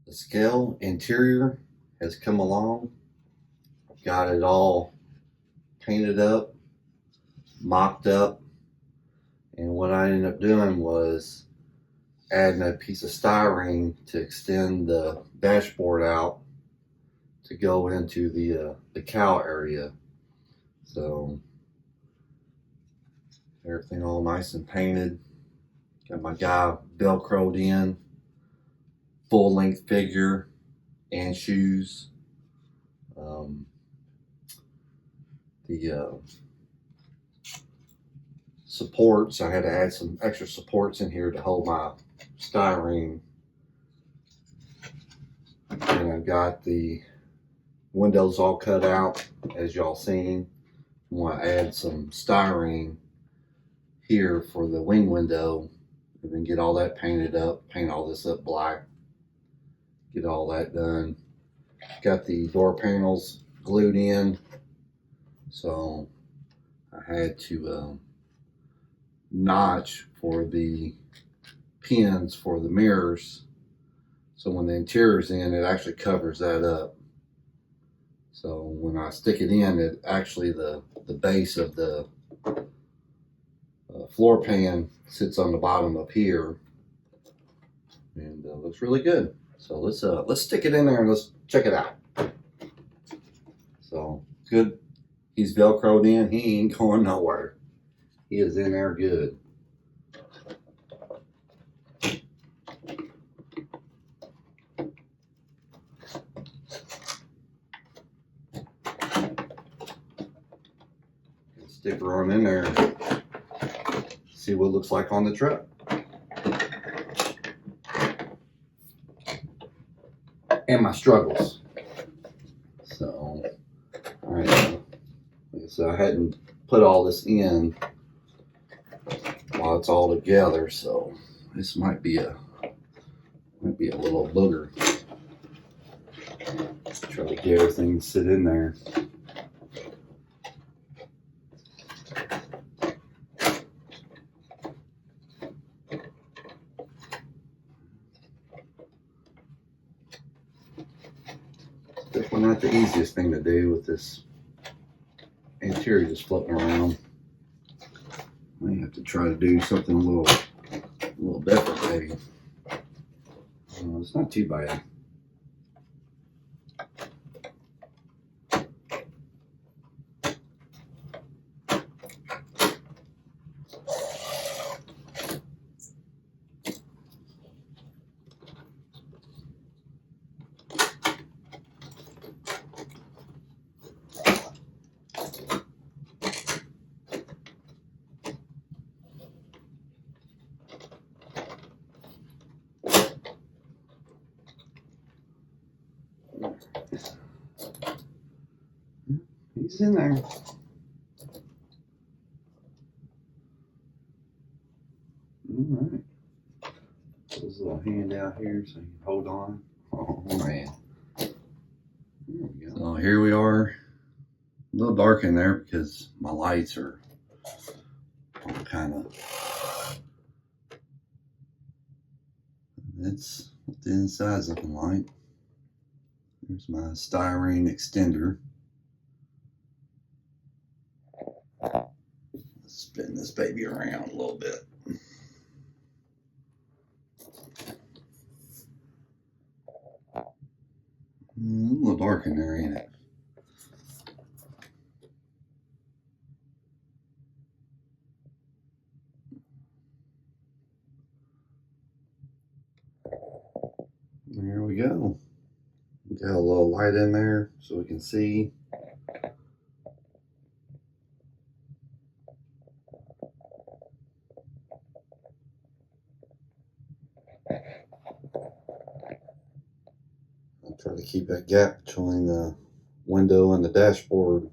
The scale interior has come along. Got it all painted up, mocked up, and what I ended up doing was adding a piece of styrene to extend the dashboard out to go into the cowl area. So everything all nice and painted. Got my guy velcroed in, full length figure and shoes. The supports, I had to add some extra supports in here to hold my styrene. And I've got the windows all cut out, as y'all seen. I want to add some styrene here for the wing window, and then get all that painted up, paint all this up black, get all that done. Got the door panels glued in, so I had to notch for the pins for the mirrors, so when the interior's in, it actually covers that up. So when I stick it in, it actually the base of the floor pan sits on the bottom up here, and looks really good. So let's stick it in there and let's check it out. So good. He's velcroed in. He ain't going nowhere. He is in there good. Stick her on in there. See what it looks like on the truck. And my struggles. So, all right. So I hadn't put all this in while it's all together, so this might be a little booger. Try to get everything to sit in there. Definitely not the easiest thing to do with this interior just floating around. May have to try to do something a little different maybe. It's not too bad. He's in there. Alright. Put his little hand out here so you can hold on. Oh man. There we go. So here we are. A little dark in there because my lights are kind of. That's what the inside's looking like. There's my styrene extender. Let's spin this baby around a little bit. A little dark in there, ain't it? There we go. Got a little light in there so we can see. I'll try to keep that gap between the window and the dashboard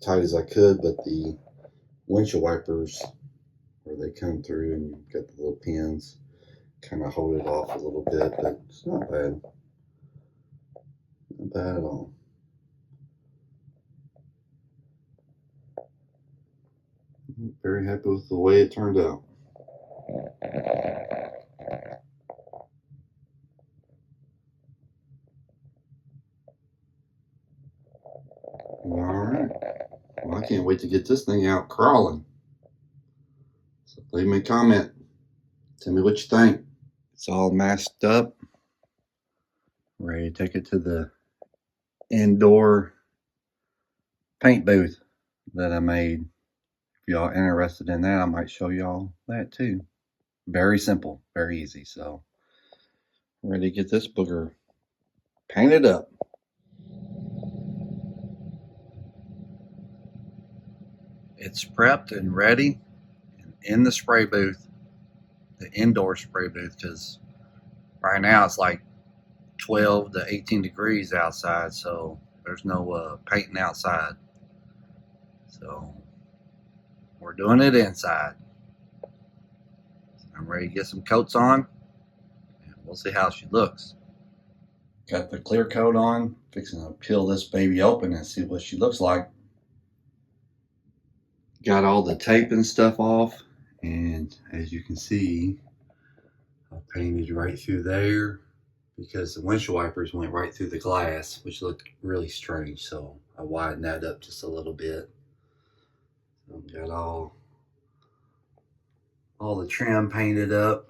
tight as I could, but the windshield wipers, where they come through and you've got the little pins, kind of hold it off a little bit, but it's not bad. Not bad at all. Very happy with the way it turned out. Alright. Well, I can't wait to get this thing out crawling. So leave me a comment. Tell me what you think. It's all masked up. Ready to take it to the indoor paint booth that I made. If y'all interested in that, I might show y'all that too. Very simple, very easy. So ready to get this booger painted up. It's prepped and ready in the spray booth, the indoor spray booth, because right now it's like 12 to 18 degrees outside, so there's no painting outside. So we're doing it inside. I'm ready to get some coats on, and we'll see how she looks. Got the clear coat on, fixing to peel this baby open and see what she looks like. Got all the tape and stuff off, and as you can see, I painted right through there because the windshield wipers went right through the glass, which looked really strange, so I widened that up just a little bit. So got all the trim painted up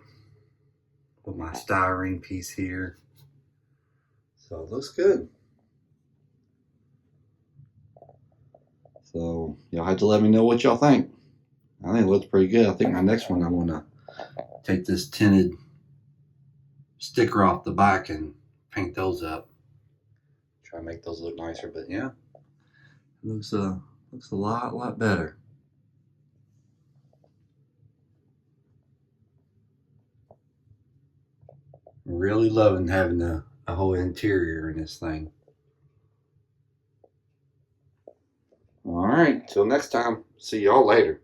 with my styrene piece here. So it looks good. So y'all have to let me know what y'all think. I think it looks pretty good. I think my next one I'm gonna take this tinted sticker off the back and paint those up. Try to make those look nicer, but yeah, it looks a lot better. Really loving having a whole interior in this thing. All right, till next time. See y'all later.